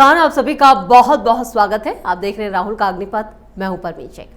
नमस्कार, आप सभी का बहुत बहुत स्वागत है। आप देख रहे हैं राहुल का अग्निपथ। मैं हूं परवीन शेख।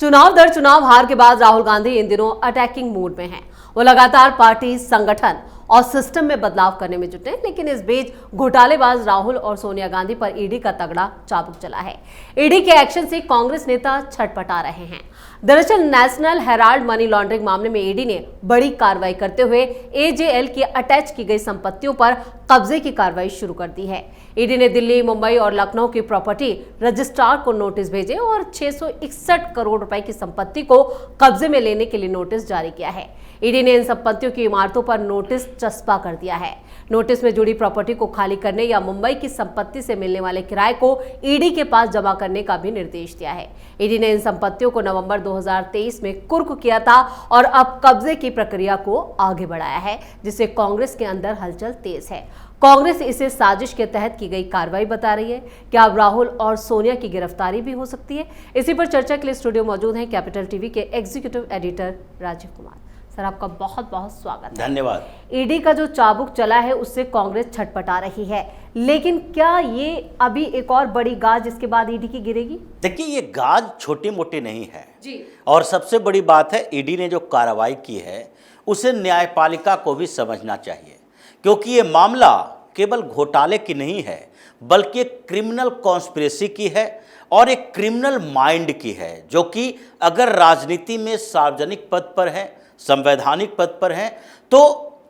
चुनाव दर चुनाव हार के बाद राहुल गांधी इन दिनों अटैकिंग मूड में हैं। वो लगातार पार्टी, संगठन और सिस्टम में बदलाव करने में जुटे हैं, लेकिन इस बीच घोटालेबाज राहुल और सोनिया गांधी पर ईडी का तगड़ा चाबुक चला है। ईडी के एक्शन से कांग्रेस नेता छटपटा रहे हैं। दरअसल नेशनल हेराल्ड मनी लॉन्ड्रिंग मामले में ईडी ने बड़ी कार्रवाई करते हुए एजेएल की अटैच की गई संपत्तियों पर कब्जे की कार्रवाई शुरू कर दी है। ईडी ने दिल्ली, मुंबई और लखनऊ की प्रॉपर्टी रजिस्ट्रार को नोटिस भेजे और 661 करोड़ रुपए की संपत्ति को कब्जे में लेने के लिए नोटिस जारी किया है। ईडी ने इन संपत्तियों की इमारतों पर नोटिस चस्पा कर दिया है। नोटिस में जुड़ी प्रॉपर्टी को खाली करने या मुंबई की संपत्ति से मिलने वाले किराए को ईडी के पास जमा करने का भी निर्देश दिया है। ईडी ने इन संपत्तियों को नवंबर 2023 में कुर्क किया था और अब कब्जे की प्रक्रिया को आगे बढ़ाया है, जिससे कांग्रेस के अंदर हलचल तेज है। कांग्रेस इसे साजिश के तहत की गई कार्रवाई बता रही है। क्या अब राहुल और सोनिया की गिरफ्तारी भी हो सकती है? इसी पर चर्चा के लिए स्टूडियो मौजूद हैं कैपिटल टीवी के executive editor Rajeev Kumar. Sir, आपका बहुत बहुत स्वागत है। धन्यवाद। ईडी का जो चाबुक चला है उससे कांग्रेस छटपटा रही है, लेकिन क्या ये अभी एक और बड़ी गाज इसके बाद ईडी की गिरेगी? देखिए, ये गाज छोटी मोटी नहीं है जी। और सबसे बड़ी बात है, ईडी ने जो कार्रवाई की है उसे न्यायपालिका को भी समझना चाहिए, क्योंकि ये मामला केवल घोटाले की नहीं है बल्कि एक क्रिमिनल कॉन्स्पिरेसी की है और एक क्रिमिनल माइंड की है, जो कि अगर राजनीति में सार्वजनिक पद पर है, संवैधानिक पद पर हैं, तो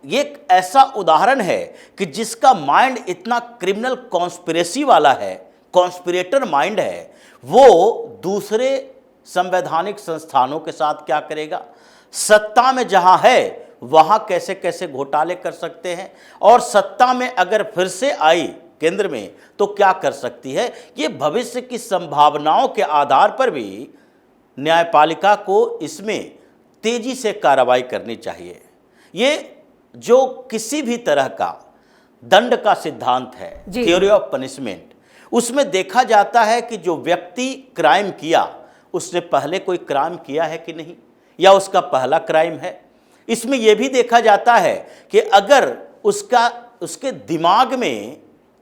ये एक ऐसा उदाहरण है कि जिसका माइंड इतना क्रिमिनल कॉन्स्पिरेसी वाला है, कॉन्स्पिरेटर माइंड है, वो दूसरे संवैधानिक संस्थानों के साथ क्या करेगा, सत्ता में जहां है वहां कैसे कैसे घोटाले कर सकते हैं, और सत्ता में अगर फिर से आई केंद्र में तो क्या कर सकती है। ये भविष्य की संभावनाओं के आधार पर भी न्यायपालिका को इसमें तेजी से कार्रवाई करनी चाहिए। ये जो किसी भी तरह का दंड का सिद्धांत है, थ्योरी ऑफ पनिशमेंट, उसमें देखा जाता है कि जो व्यक्ति क्राइम किया उसने पहले कोई क्राइम किया है कि नहीं, या उसका पहला क्राइम है। इसमें यह भी देखा जाता है कि अगर उसके दिमाग में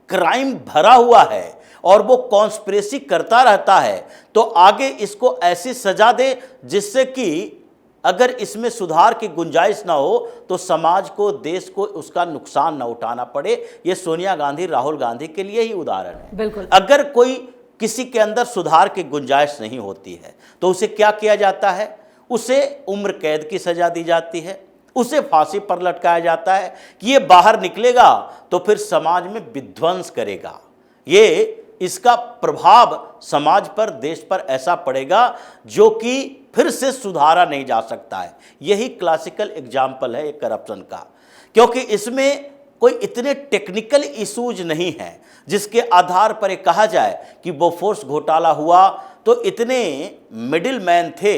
क्राइम भरा हुआ है और वो कॉन्स्पिरेसी करता रहता है, तो आगे इसको ऐसी सजा दे जिससे कि अगर इसमें सुधार की गुंजाइश ना हो तो समाज को, देश को उसका नुकसान ना उठाना पड़े। ये सोनिया गांधी, राहुल गांधी के लिए ही उदाहरण है। बिल्कुल। अगर कोई किसी के अंदर सुधार की गुंजाइश नहीं होती है तो उसे क्या किया जाता है, उसे उम्र कैद की सजा दी जाती है, उसे फांसी पर लटकाया जाता है कि ये बाहर निकलेगा तो फिर समाज में विध्वंस करेगा। ये इसका प्रभाव समाज पर, देश पर ऐसा पड़ेगा जो कि फिर से सुधारा नहीं जा सकता है। यही क्लासिकल एग्जाम्पल है करप्शन का, क्योंकि इसमें कोई इतने टेक्निकल इश्यूज नहीं हैं जिसके आधार पर ये कहा जाए कि बोफोर्स घोटाला हुआ तो इतने मिडिल मैन थे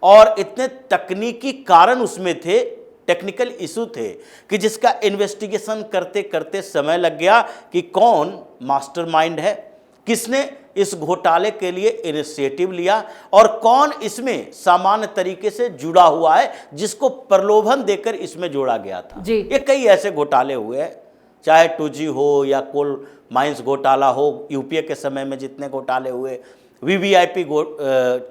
और इतने तकनीकी कारण उसमें थे, टेक्निकल इशू थे, कि जिसका इन्वेस्टिगेशन करते करते समय लग गया कि कौन मास्टरमाइंड है, किसने इस घोटाले के लिए इनिशिएटिव लिया और कौन इसमें सामान्य तरीके से जुड़ा हुआ है जिसको प्रलोभन देकर इसमें जोड़ा गया था। ये कई ऐसे घोटाले हुए हैं, चाहे 2G हो या कोल माइंस घोटाला हो, यूपीए के समय में जितने घोटाले हुए, वीवीआईपी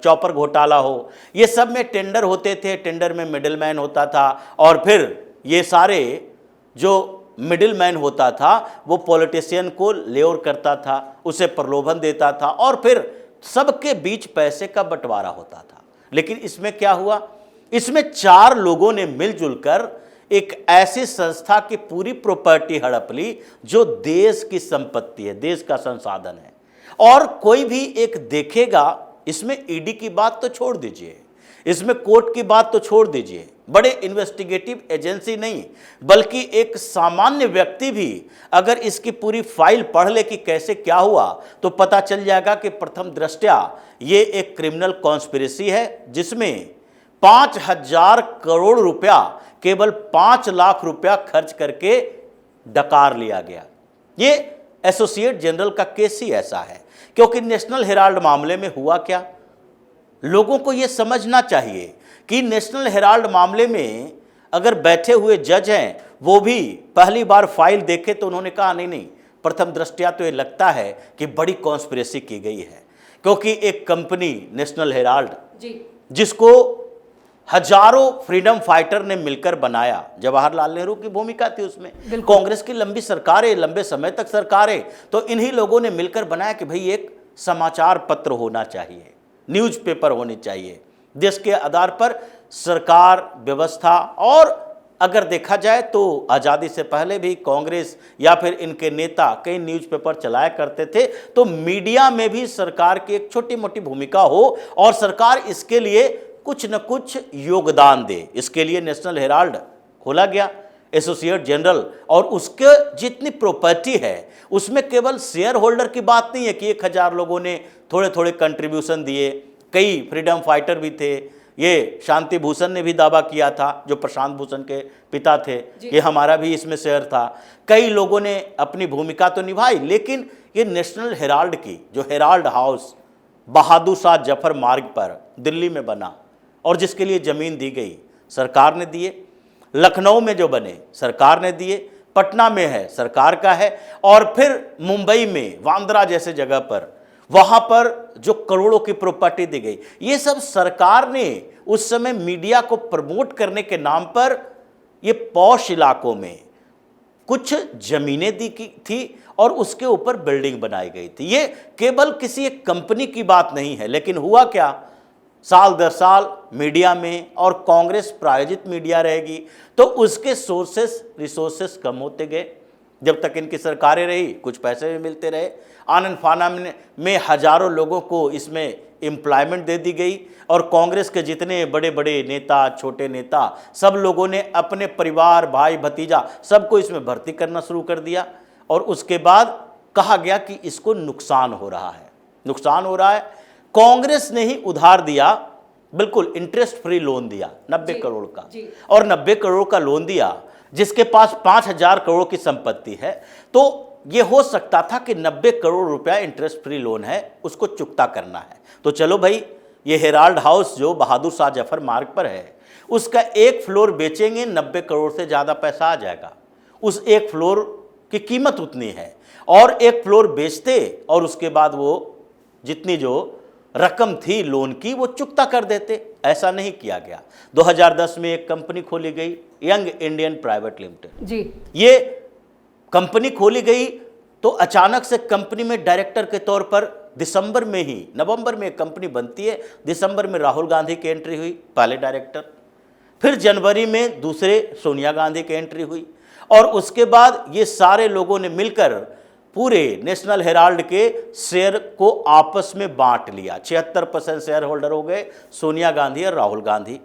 चॉपर घोटाला हो, ये सब में टेंडर होते थे, टेंडर में मिडिलमैन होता था और फिर ये सारे जो मिडिलमैन होता था वो पॉलिटिशियन को लेवर करता था, उसे प्रलोभन देता था और फिर सबके बीच पैसे का बंटवारा होता था। लेकिन इसमें क्या हुआ, इसमें 4 लोगों ने मिलजुल कर एक ऐसी संस्था की पूरी प्रॉपर्टी हड़प ली जो देश की संपत्ति है, देश का संसाधन है। और कोई भी एक देखेगा, इसमें ईडी की बात तो छोड़ दीजिए, इसमें कोर्ट की बात तो छोड़ दीजिए, बड़े इन्वेस्टिगेटिव एजेंसी नहीं बल्कि एक सामान्य व्यक्ति भी अगर इसकी पूरी फाइल पढ़ ले कि कैसे क्या हुआ तो पता चल जाएगा कि प्रथम दृष्टया ये एक क्रिमिनल कॉन्स्पिरेसी है जिसमें 5000 करोड़ रुपया केवल 5 लाख रुपया खर्च करके डकार लिया गया। ये एसोसिएट जनरल का केस ही ऐसा है, क्योंकि नेशनल हेराल्ड मामले में हुआ क्या, लोगों को यह समझना चाहिए कि नेशनल हेराल्ड मामले में अगर बैठे हुए जज हैं वो भी पहली बार फाइल देखे तो उन्होंने कहा नहीं, प्रथम दृष्टया तो ये लगता है कि बड़ी कॉन्स्पिरेसी की गई है, क्योंकि एक कंपनी नेशनल हेराल्ड जिसको हजारों फ्रीडम फाइटर ने मिलकर बनाया, जवाहरलाल नेहरू की भूमिका थी उसमें, कांग्रेस की लंबी सरकारें, लंबे समय तक सरकारें, तो इन्हीं लोगों ने मिलकर बनाया कि भाई एक समाचार पत्र होना चाहिए, न्यूज़पेपर होनी चाहिए, देश के आधार पर सरकार व्यवस्था। और अगर देखा जाए तो आज़ादी से पहले भी कांग्रेस या फिर इनके नेता कई न्यूज़पेपर चलाया करते थे, तो मीडिया में भी सरकार की एक छोटी मोटी भूमिका हो और सरकार इसके लिए कुछ न कुछ योगदान दे। इसके लिए नेशनल हेराल्ड खोला गया, एसोसिएट जनरल, और उसके जितनी प्रॉपर्टी है उसमें केवल शेयर होल्डर की बात नहीं है कि 1000 लोगों ने थोड़े थोड़े कंट्रीब्यूशन दिए, कई फ्रीडम फाइटर भी थे। ये शांति भूषण ने भी दावा किया था, जो प्रशांत भूषण के पिता थे, कि हमारा भी इसमें शेयर था। कई लोगों ने अपनी भूमिका तो निभाई, लेकिन ये नेशनल हेराल्ड की जो हेराल्ड हाउस बहादुर शाह जफर मार्ग पर दिल्ली में बना और जिसके लिए ज़मीन दी गई सरकार ने दिए, लखनऊ में जो बने सरकार ने दिए, पटना में है सरकार का है, और फिर मुंबई में वांद्रा जैसे जगह पर वहाँ पर जो करोड़ों की प्रॉपर्टी दी गई, ये सब सरकार ने उस समय मीडिया को प्रमोट करने के नाम पर ये पॉश इलाकों में कुछ जमीनें दी थी और उसके ऊपर बिल्डिंग बनाई गई थी। ये केवल किसी एक कंपनी की बात नहीं है, लेकिन हुआ क्या, साल दर साल मीडिया में, और कांग्रेस प्रायोजित मीडिया रहेगी तो उसके सोर्सेस रिसोर्सेस कम होते गए। जब तक इनकी सरकारें रही कुछ पैसे भी मिलते रहे, आनंद फानन में हजारों लोगों को इसमें एम्प्लॉयमेंट दे दी गई, और कांग्रेस के जितने बड़े बड़े नेता, छोटे नेता, सब लोगों ने अपने परिवार, भाई भतीजा सबको इसमें भर्ती करना शुरू कर दिया। और उसके बाद कहा गया कि इसको नुकसान हो रहा है, नुकसान हो रहा है। कांग्रेस ने ही उधार दिया, बिल्कुल इंटरेस्ट फ्री लोन दिया 90 करोड़ का, और 90 करोड़ का लोन दिया जिसके पास 5000 करोड़ की संपत्ति है, तो ये हो सकता था कि 90 करोड़ रुपया इंटरेस्ट फ्री लोन है, उसको चुकता करना है। तो चलो भाई, ये हेराल्ड हाउस जो बहादुर शाह जफर मार्ग पर है, उसका एक फ्लोर बेचेंगे, 90 करोड़ से ज़्यादा पैसा आ जाएगा। उस एक फ्लोर की कीमत उतनी है, और एक फ्लोर बेचते और उसके बाद वो जितनी जो रकम थी लोन की वो चुकता कर देते। ऐसा नहीं किया गया। 2010 में एक कंपनी खोली गई, यंग इंडियन प्राइवेट लिमिटेड जी। ये कंपनी खोली गई तो अचानक से कंपनी में डायरेक्टर के तौर पर दिसंबर में ही, नवंबर में कंपनी बनती है, दिसंबर में राहुल गांधी की एंट्री हुई पहले डायरेक्टर, फिर जनवरी में दूसरे सोनिया गांधी की एंट्री हुई, और उसके बाद ये सारे लोगों ने मिलकर पूरे नेशनल हेराल्ड के शेयर को आपस में बांट लिया। 76% शेयर होल्डर हो गए सोनिया गांधी और राहुल गांधी,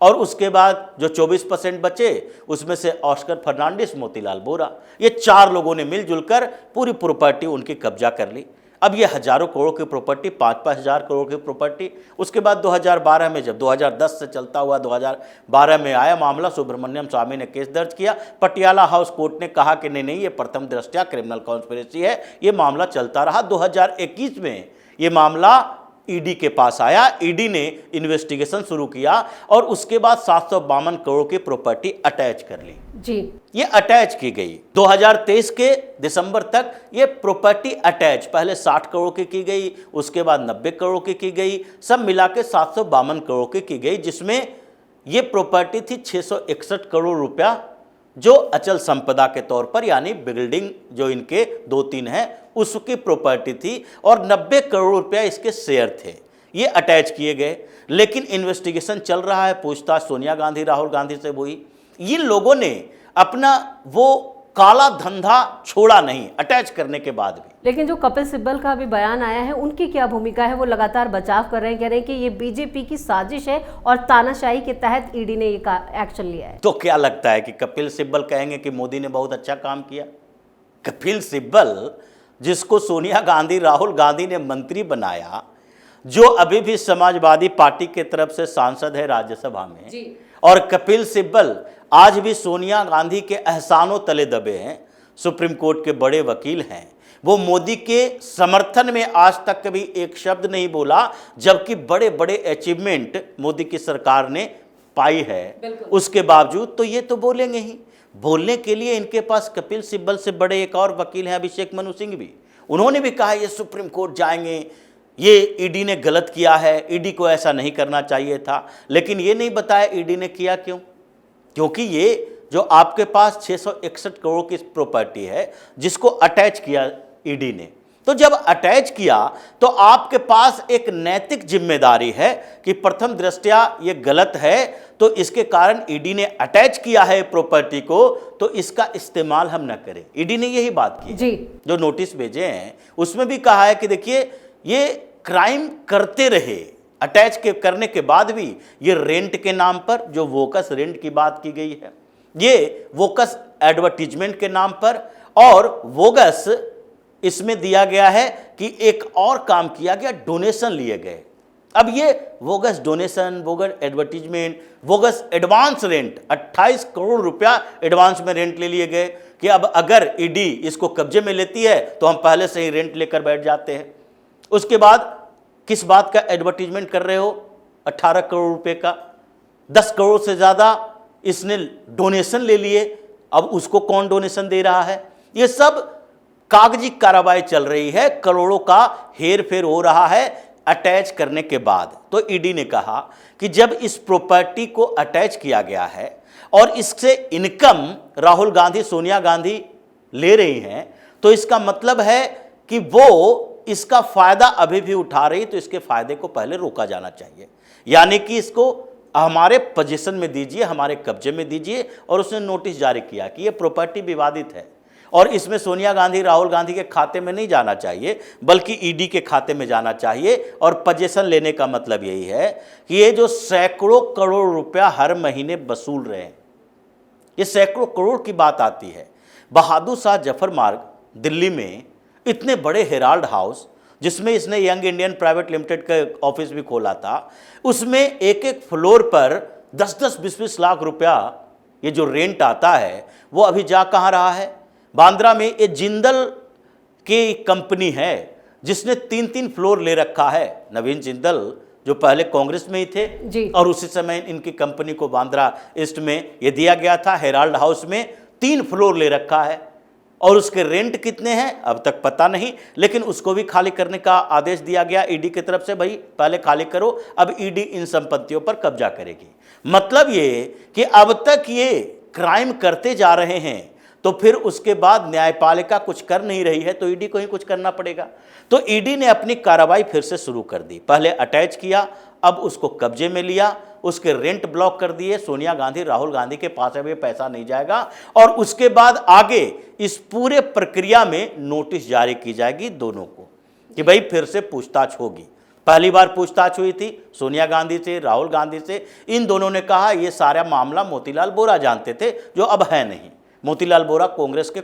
और उसके बाद जो 24% बचे उसमें से ऑस्कर फर्नांडिस, मोतीलाल वोरा, ये 4 लोगों ने मिलजुल कर पूरी प्रॉपर्टी उनकी कब्जा कर ली। अब ये हजारों करोड़ की प्रॉपर्टी, 5-5 हज़ार करोड़ की प्रॉपर्टी। उसके बाद 2012 में, जब 2010 से चलता हुआ 2012 में आया मामला, सुब्रमण्यम स्वामी ने केस दर्ज किया। पटियाला हाउस कोर्ट ने कहा कि नहीं, ये प्रथम दृष्टया क्रिमिनल कॉन्स्पिरेसी है। ये मामला चलता रहा। 2021 में ये मामला ईडी के पास आया, ईडी ने इन्वेस्टिगेशन शुरू किया, और उसके बाद 752 करोड़ की प्रॉपर्टी अटैच कर ली जी। ये अटैच की गई 2023 के दिसंबर तक। ये प्रॉपर्टी अटैच पहले 60 करोड़ की गई, उसके बाद 90 करोड़ की गई, सब मिला के 752 करोड़ की गई, जिसमें ये प्रॉपर्टी थी 661 करोड़ रुपया, जो अचल संपदा के तौर पर, यानी बिल्डिंग जो इनके 2-3 हैं उसकी प्रॉपर्टी थी, और 90 करोड़ रुपया इसके शेयर थे। ये अटैच किए गए, लेकिन इन्वेस्टिगेशन चल रहा है, पूछताछ सोनिया गांधी, राहुल गांधी से हुई। इन लोगों ने अपना वो काला धंधा छोड़ा नहीं अटैच करने के बाद भी। लेकिन जो कपिल सिब्बल का भी बयान आया है, उनकी क्या भूमिका है? वो लगातार बचाव कर रहे हैं, कह रहे हैं कि ये बीजेपी की साजिश है और तानाशाही के तहत ईडी ने ये एक्शन लिया है। तो क्या लगता है कि कपिल सिब्बल कहेंगे कि मोदी ने बहुत अच्छा काम किया? कपिल सिब्बल, जिसको सोनिया गांधी, राहुल गांधी ने मंत्री बनाया, जो अभी भी समाजवादी पार्टी के तरफ से सांसद है राज्यसभा में जी। और कपिल सिब्बल आज भी सोनिया गांधी के एहसानों तले दबे हैं, सुप्रीम कोर्ट के बड़े वकील हैं। वो मोदी के समर्थन में आज तक कभी एक शब्द नहीं बोला, जबकि बड़े बड़े अचीवमेंट मोदी की सरकार ने पाई है। उसके बावजूद तो ये तो बोलेंगे ही। बोलने के लिए इनके पास कपिल सिब्बल से बड़े एक और वकील हैं, अभिषेक मनु सिंह भी। उन्होंने भी कहा ये सुप्रीम कोर्ट जाएंगे, ये ईडी ने गलत किया है, ईडी को ऐसा नहीं करना चाहिए था। लेकिन ये नहीं बताया ईडी ने किया क्यों। क्योंकि ये जो आपके पास 661 करोड़ की प्रॉपर्टी है जिसको अटैच किया ईडी ने, तो जब अटैच किया तो आपके पास एक नैतिक जिम्मेदारी है कि प्रथम दृष्टया ये गलत है, तो इसके कारण ईडी ने अटैच किया है प्रॉपर्टी को, तो इसका इस्तेमाल हम न करें। ईडी ने यही बात की जी। जो नोटिस भेजे हैं उसमें भी कहा है कि देखिए ये क्राइम करते रहे, अटैच के करने के बाद भी ये रेंट के नाम पर, जो वोकस रेंट की बात की गई है, ये वोकस एडवर्टीजमेंट के नाम पर, और वोगस इसमें दिया गया है कि एक और काम किया गया, डोनेशन लिए गए। अब ये bogus donation, bogus advertisement, bogus advance rent, 28 crore रुपया एडवांस में रेंट ले लिए गए कि अब अगर ईडी इसको कब्जे में लेती है तो हम पहले से ही रेंट लेकर बैठ जाते हैं। उसके बाद किस बात का एडवर्टीजमेंट कर रहे हो, 18 करोड़ रुपए का, 10 करोड़ से ज़्यादा इसने डोनेशन ले लिए, अब उसको कौन डोनेशन दे रहा है। ये सब कागजी कार्रवाई चल रही है, करोड़ों का हेर फेर हो रहा है अटैच करने के बाद। तो ईडी ने कहा कि जब इस प्रॉपर्टी को अटैच किया गया है और इससे इनकम राहुल गांधी, सोनिया गांधी ले रही हैं, तो इसका मतलब है कि वो इसका फायदा अभी भी उठा रही, तो इसके फायदे को पहले रोका जाना चाहिए। यानी कि इसको हमारे पोजीशन में दीजिए, हमारे कब्जे में दीजिए। और उसने नोटिस जारी किया कि यह प्रॉपर्टी विवादित है और इसमें सोनिया गांधी, राहुल गांधी के खाते में नहीं जाना चाहिए, बल्कि ईडी के खाते में जाना चाहिए। और पोजीशन लेने का मतलब यही है कि ये जो सैकड़ों करोड़ रुपया हर महीने वसूल रहे हैं, ये सैकड़ों करोड़ की बात आती है। बहादुर शाह जफर मार्ग दिल्ली में इतने बड़े हेराल्ड हाउस, जिसमें इसने यंग इंडियन प्राइवेट लिमिटेड का ऑफिस भी खोला था, उसमें एक एक फ्लोर पर 10-10, 20-20 लाख रुपया ये जो रेंट आता है वो अभी जा कहाँ रहा है। बांद्रा में ये जिंदल की कंपनी है जिसने 3-3 फ्लोर ले रखा है। नवीन जिंदल जो पहले कांग्रेस में ही थे जी। और उसी समय इनकी कंपनी को बांद्रा ईस्ट में ये दिया गया था, हेराल्ड हाउस में 3 फ्लोर ले रखा है। और उसके रेंट कितने हैं अब तक पता नहीं, लेकिन उसको भी खाली करने का आदेश दिया गया ईडी की तरफ से, भाई पहले खाली करो, अब ईडी इन संपत्तियों पर कब्जा करेगी। मतलब ये कि अब तक ये क्राइम करते जा रहे हैं, तो फिर उसके बाद न्यायपालिका कुछ कर नहीं रही है, तो ईडी को ही कुछ करना पड़ेगा। तो ईडी ने अपनी कार्रवाई फिर से शुरू कर दी। पहले अटैच किया, अब उसको कब्जे में लिया, उसके रेंट ब्लॉक कर दिए। सोनिया गांधी, राहुल गांधी के पास अब ये पैसा नहीं जाएगा। और उसके बाद आगे इस पूरे प्रक्रिया में नोटिस जारी की जाएगी दोनों को कि भाई फिर से पूछताछ होगी। पहली बार पूछताछ हुई थी सोनिया गांधी से, राहुल गांधी से। इन दोनों ने कहा ये सारा मामला मोतीलाल वोरा जानते थे, जो अब है नहीं। मोतीलाल वोरा कांग्रेस के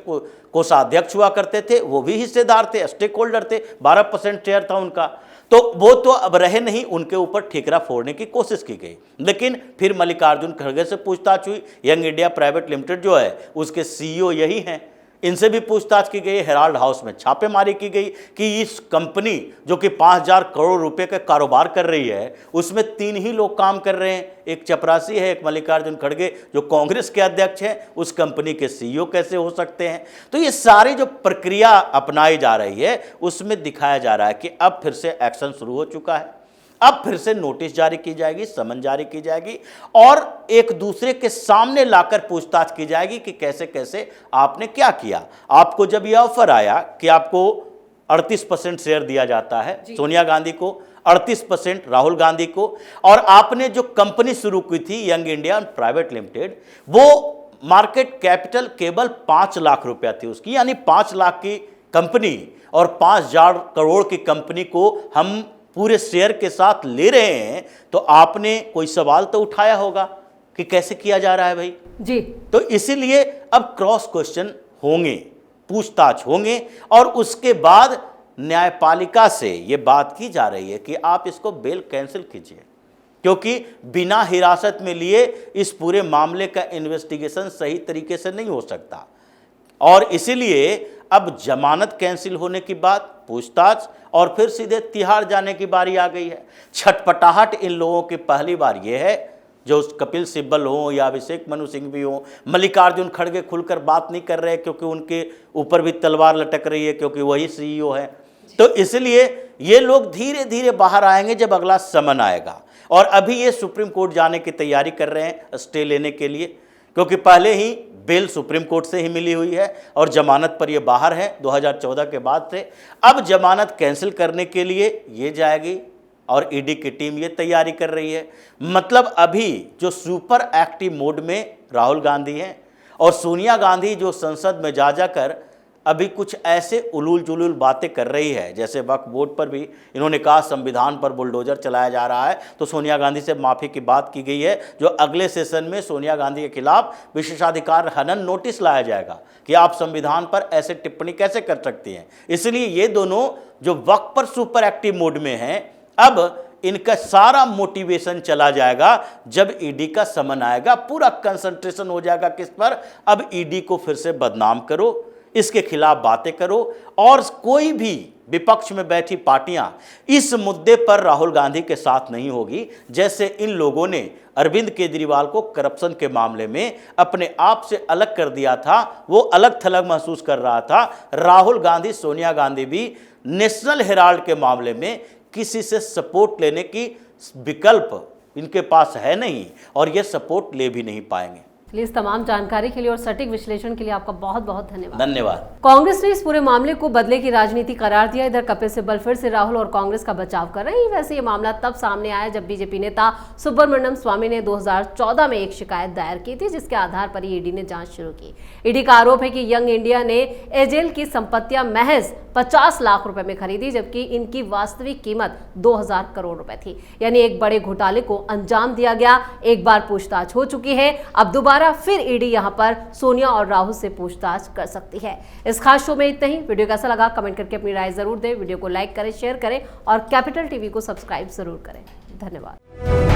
कोषाध्यक्ष हुआ करते थे, वो भी हिस्सेदार थे, स्टेक होल्डर थे, 12% शेयर था उनका। तो वो तो अब रहे नहीं, उनके ऊपर ठिकरा फोड़ने की कोशिश की गई। लेकिन फिर मल्लिकार्जुन खड़गे से पूछताछ हुई। यंग इंडिया प्राइवेट लिमिटेड जो है उसके सीईओ यही हैं, इनसे भी पूछताछ की गई। हेराल्ड हाउस में छापेमारी की गई कि इस कंपनी जो कि 5000 करोड़ रुपए का कारोबार कर रही है, उसमें 3 ही लोग काम कर रहे हैं, एक चपरासी है, एक मल्लिकार्जुन खड़गे जो कांग्रेस के अध्यक्ष हैं, उस कंपनी के सीईओ कैसे हो सकते हैं। तो ये सारी जो प्रक्रिया अपनाई जा रही है उसमें दिखाया जा रहा है कि अब फिर से एक्शन शुरू हो चुका है। अब फिर से नोटिस जारी की जाएगी, समन जारी की जाएगी और एक दूसरे के सामने लाकर पूछताछ की जाएगी कि कैसे कैसे आपने क्या किया। आपको जब यह ऑफर आया कि आपको 38% शेयर दिया जाता है, सोनिया गांधी को 38%, राहुल गांधी को, और आपने जो कंपनी शुरू की थी यंग इंडिया प्राइवेट लिमिटेड, वो मार्केट कैपिटल केवल 5 लाख रुपया थी उसकी, यानी 5 लाख की कंपनी और 5000 करोड़ की कंपनी को हम पूरे शेयर के साथ ले रहे हैं। तो आपने कोई सवाल तो उठाया होगा कि कैसे किया जा रहा है भाई जी। तो इसीलिए अब क्रॉस क्वेश्चन होंगे, पूछताछ होंगे, और उसके बाद न्यायपालिका से ये बात की जा रही है कि आप इसको बेल कैंसिल कीजिए, क्योंकि बिना हिरासत में लिए इस पूरे मामले का इन्वेस्टिगेशन सही तरीके से नहीं हो सकता। और इसीलिए अब जमानत कैंसिल होने की बात, पूछताछ, और फिर सीधे तिहाड़ जाने की बारी आ गई है। छटपटाहट इन लोगों की पहली बार यह है जो कपिल सिब्बल हो या अभिषेक मनु सिंह भी हो, मल्लिकार्जुन खड़गे खुलकर बात नहीं कर रहे क्योंकि उनके ऊपर भी तलवार लटक रही है क्योंकि वही सीईओ है। तो इसलिए ये लोग धीरे धीरे बाहर आएंगे जब अगला समन आएगा। और अभी ये सुप्रीम कोर्ट जाने की तैयारी कर रहे हैं स्टे लेने के लिए, क्योंकि पहले ही बेल सुप्रीम कोर्ट से ही मिली हुई है और जमानत पर ये बाहर है 2014 के बाद से। अब जमानत कैंसिल करने के लिए ये जाएगी और ईडी की टीम ये तैयारी कर रही है। मतलब अभी जो सुपर एक्टिव मोड में राहुल गांधी हैं और सोनिया गांधी जो संसद में जा जाकर अभी कुछ ऐसे उलूल जुलूल बातें कर रही है, जैसे वक्फ बोर्ड पर भी इन्होंने कहा संविधान पर बुलडोजर चलाया जा रहा है, तो सोनिया गांधी से माफ़ी की बात की गई है। जो अगले सेशन में सोनिया गांधी के खिलाफ विशेषाधिकार हनन नोटिस लाया जाएगा कि आप संविधान पर ऐसे टिप्पणी कैसे कर सकती हैं। इसलिए ये दोनों जो वक्फ पर सुपर एक्टिव मोड में हैं, अब इनका सारा मोटिवेशन चला जाएगा जब ईडी का समन आएगा। पूरा कंसंट्रेशन हो जाएगा किस पर, अब ईडी को फिर से बदनाम करो, इसके खिलाफ बातें करो। और कोई भी विपक्ष में बैठी पार्टियां इस मुद्दे पर राहुल गांधी के साथ नहीं होगी। जैसे इन लोगों ने अरविंद केजरीवाल को करप्शन के मामले में अपने आप से अलग कर दिया था, वो अलग थलग महसूस कर रहा था। राहुल गांधी, सोनिया गांधी भी नेशनल हेराल्ड के मामले में किसी से सपोर्ट लेने की विकल्प इनके पास है नहीं और ये सपोर्ट ले भी नहीं पाएंगे। इस तमाम जानकारी के लिए और सटीक विश्लेषण के लिए आपका बहुत बहुत धन्यवाद। धन्यवाद। कांग्रेस ने इस पूरे मामले को बदले की राजनीति करार दिया। इधर कपिल सिब्बल फिर से राहुल और कांग्रेस का बचाव कर रहे हैं। वैसे ये मामला तब सामने आया जब बीजेपी नेता सुब्रमण्यम स्वामी ने 2014 में एक शिकायत दायर की थी, जिसके आधार पर ईडी ने जांच शुरू की। ईडी का आरोप है कि यंग इंडिया ने एजेल की संपत्तियां महज 50 लाख रुपए में खरीदी, जबकि इनकी वास्तविक कीमत 2000 करोड़ रुपए थी। यानी एक बड़े घोटाले को अंजाम दिया गया। एक बार पूछताछ हो चुकी है, अब दोबारा फिर ईडी यहां पर सोनिया और राहुल से पूछताछ कर सकती है। इस खास शो में इतना ही। वीडियो कैसा लगा कमेंट करके अपनी राय जरूर दें। वीडियो को लाइक करें, शेयर करें और कैपिटल टीवी को सब्सक्राइब जरूर करें। धन्यवाद।